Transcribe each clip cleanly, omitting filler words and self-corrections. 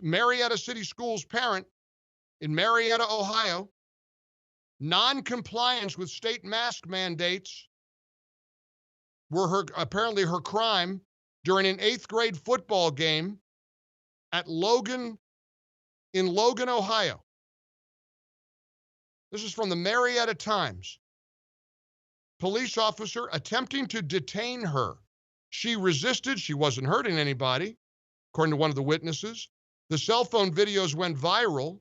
Marietta City Schools parent in Marietta, Ohio, non-compliance with state mask mandates were apparently her crime during an 8th grade football game in Logan, Ohio. This is from the Marietta Times. Police officer attempting to detain her. She resisted. She wasn't hurting anybody, according to one of the witnesses. The cell phone videos went viral.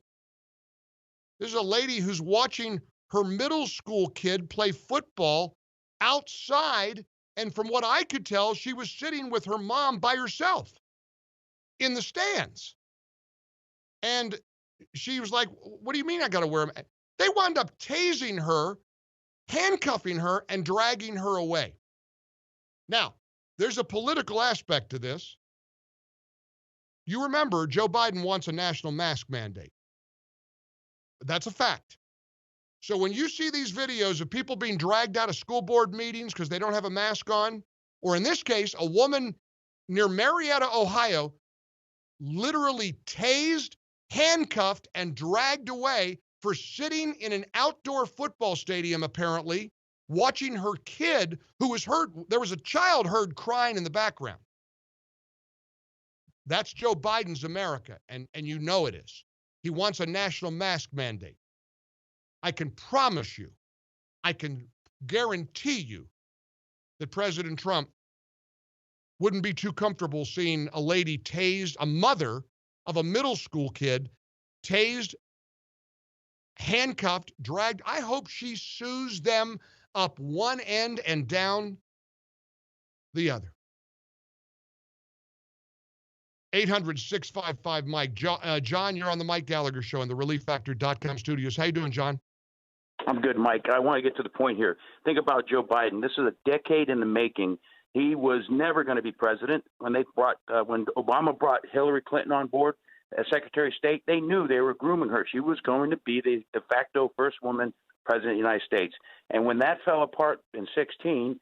This is a lady who's watching her middle school kid play football outside, and from what I could tell, she was sitting with her mom by herself in the stands. And she was like, what do you mean I got to wear them? They wound up tasing her, handcuffing her, and dragging her away. Now, there's a political aspect to this. You remember Joe Biden wants a national mask mandate. That's a fact. So when you see these videos of people being dragged out of school board meetings because they don't have a mask on, or in this case, a woman near Marietta, Ohio, literally tased, handcuffed, and dragged away for sitting in an outdoor football stadium, apparently, watching her kid who was heard. There was a child heard crying in the background. That's Joe Biden's America, and you know it is. He wants a national mask mandate. I can promise you, I can guarantee you that President Trump wouldn't be too comfortable seeing a lady tased, a mother of a middle school kid, tased, handcuffed, dragged. I hope she sues them up one end and down the other. 800-655-MIKE. John, you're on the Mike Gallagher Show in the ReliefFactor.com studios. How you doing, John? I'm good, Mike. I want to get to the point here. Think about Joe Biden. This is a decade in the making. He was never going to be president. When Obama brought Hillary Clinton on board as Secretary of State, they knew they were grooming her. She was going to be the de facto first woman president of the United States. And when that fell apart in 2016,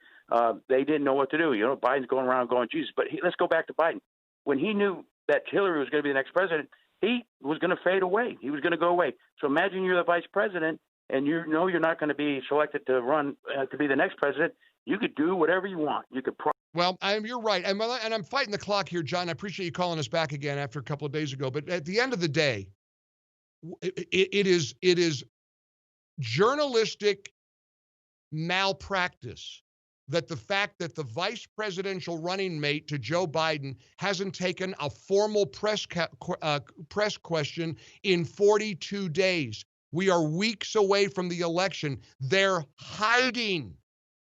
they didn't know what to do. You know, Biden's going around going, Jesus. But let's go back to Biden. When he knew that Hillary was going to be the next president, he was going to fade away. He was going to go away. So imagine you're the vice president and you know you're not going to be selected to run to be the next president. You could do whatever you want. You could. Well, you're right. And I'm fighting the clock here, John. I appreciate you calling us back again after a couple of days ago. But at the end of the day, it is journalistic malpractice that the fact that the vice presidential running mate to Joe Biden hasn't taken a formal press question in 42 days. We are weeks away from the election. They're hiding.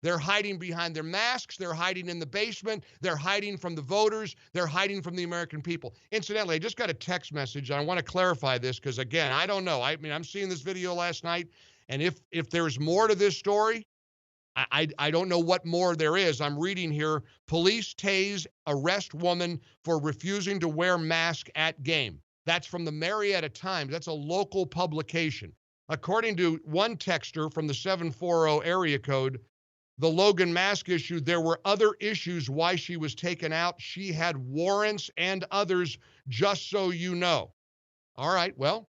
They're hiding behind their masks. They're hiding in the basement. They're hiding from the voters. They're hiding from the American people. Incidentally, I just got a text message. I want to clarify this because, again, I don't know. I mean, I'm seeing this video last night, and if there's more to this story, I don't know what more there is. I'm reading here, police tase arrest woman for refusing to wear mask at game. That's from the Marietta Times. That's a local publication. According to one texter from the 740 area code, the Logan mask issue, there were other issues why she was taken out. She had warrants and others, just so you know. All right, well,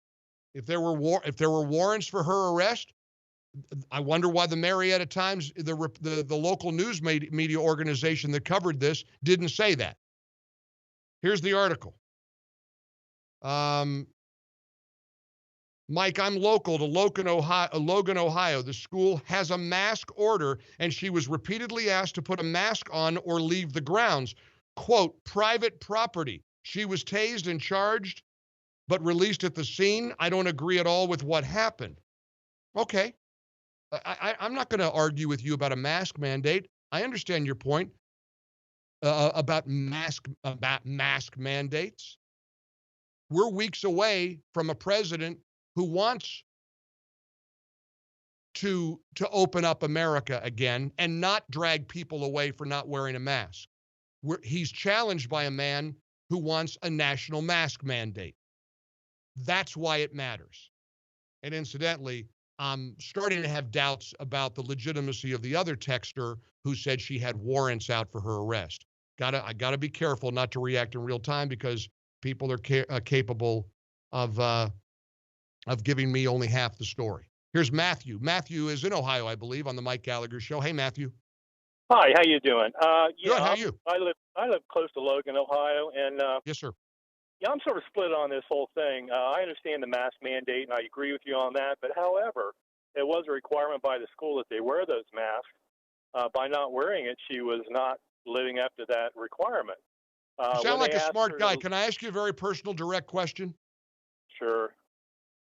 if there were warrants for her arrest, I wonder why the Marietta Times, the local news media organization that covered this, didn't say that. Here's the article. Mike, I'm local to Logan, Ohio. The school has a mask order, and she was repeatedly asked to put a mask on or leave the grounds. Quote, private property. She was tased and charged, but released at the scene. I don't agree at all with what happened. Okay. I'm not going to argue with you about a mask mandate. I understand your point about mask mandates. We're weeks away from a president who wants to open up America again and not drag people away for not wearing a mask. He's challenged by a man who wants a national mask mandate. That's why it matters. And incidentally, I'm starting to have doubts about the legitimacy of the other texter who said she had warrants out for her arrest. I gotta be careful not to react in real time because people are capable of giving me only half the story. Here's Matthew. Matthew is in Ohio, I believe, on the Mike Gallagher Show. Hey, Matthew. Hi, how you doing? Good. How are you? I live close to Logan, Ohio, and Yes, sir. yeah, I'm sort of split on this whole thing. I understand the mask mandate, and I agree with you on that. But however, it was a requirement by the school that they wear those masks. By not wearing it, she was not living up to that requirement. You sound like a smart guy. Can I ask you a very personal, direct question? Sure.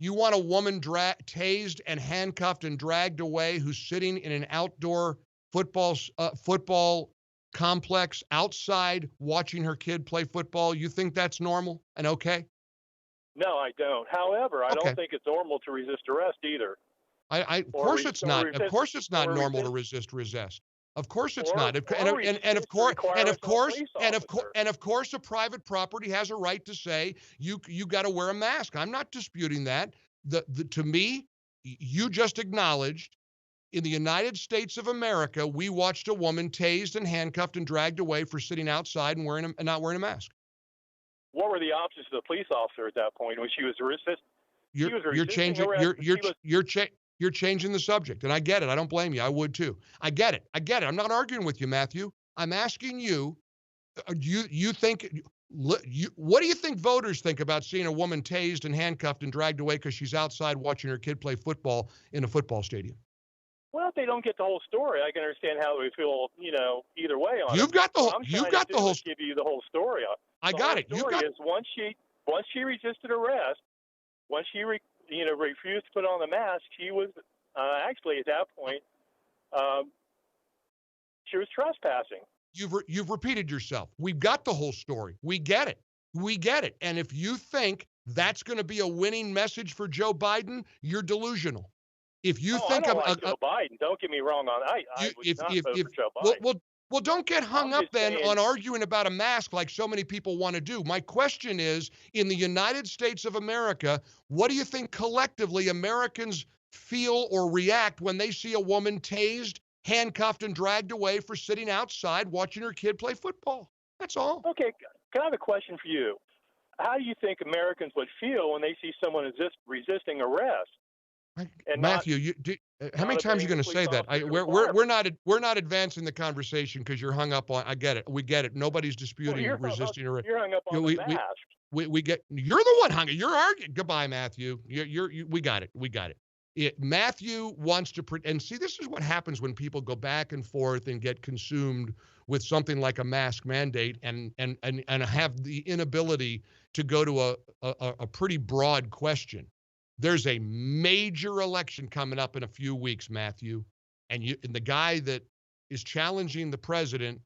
You want a woman tased and handcuffed and dragged away who's sitting in an outdoor football complex outside watching her kid play football? You think that's normal and okay? No, I don't. However, I don't think it's normal to resist arrest either. Of course it's not. Of course it's not normal to resist. Of course it's not. And of course a private property has a right to say you got to wear a mask. I'm not disputing that. To me, you just acknowledged in the United States of America, we watched a woman tased and handcuffed and dragged away for sitting outside and not wearing a mask. What were the options to the police officer at that point when she was resisting? You're changing the subject, and I get it. I don't blame you. I would too. I get it. I'm not arguing with you, Matthew. I'm asking you. What do you think voters think about seeing a woman tased and handcuffed and dragged away because she's outside watching her kid play football in a football stadium? Well, if they don't get the whole story, I can understand how they feel, either way on it. You've got the whole give you the whole story. I got it. Once she resisted arrest, once she refused to put on the mask, she was actually at that point she was trespassing. You've repeated yourself. We've got the whole story. We get it. And if you think that's going to be a winning message for Joe Biden, you're delusional. If you think I don't like Joe Biden, don't get me wrong on that. I would not vote for Joe Biden. Well, don't get hung up then on arguing about a mask like so many people want to do. My question is, in the United States of America, what do you think collectively Americans feel or react when they see a woman tased, handcuffed, and dragged away for sitting outside watching her kid play football? That's all. Okay, can I have a question for you? How do you think Americans would feel when they see someone resisting arrest? Matthew, how many times are you going to say that? We're not advancing the conversation because you're hung up on. I get it. We get it. Nobody's disputing resisting arrest. You're hung up on the mask. You're the one hung up. You're arguing. Goodbye, Matthew. We got it. Matthew wants to and see. This is what happens when people go back and forth and get consumed with something like a mask mandate and have the inability to go to a pretty broad question. There's a major election coming up in a few weeks, Matthew, and the guy that is challenging the president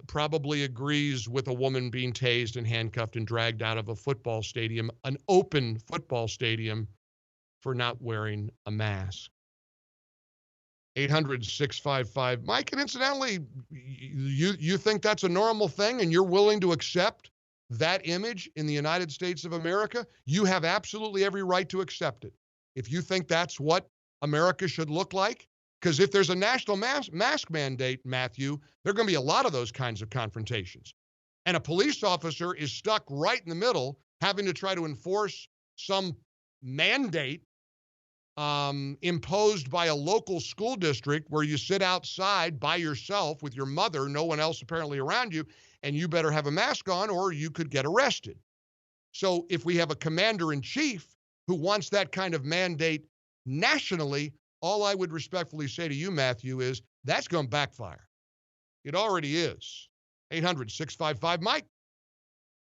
probably agrees with a woman being tased and handcuffed and dragged out of a football stadium, an open football stadium, for not wearing a mask. 800-655 Mike, and incidentally, you think that's a normal thing and you're willing to accept that image in the United States of America? You have absolutely every right to accept it. If you think that's what America should look like, because if there's a national mask mandate, Matthew, there are going to be a lot of those kinds of confrontations. And a police officer is stuck right in the middle, having to try to enforce some mandate imposed by a local school district where you sit outside by yourself with your mother, no one else apparently around you, and you better have a mask on or you could get arrested. So if we have a commander-in-chief who wants that kind of mandate nationally, all I would respectfully say to you, Matthew, is that's going to backfire. It already is. 800-655 Mike.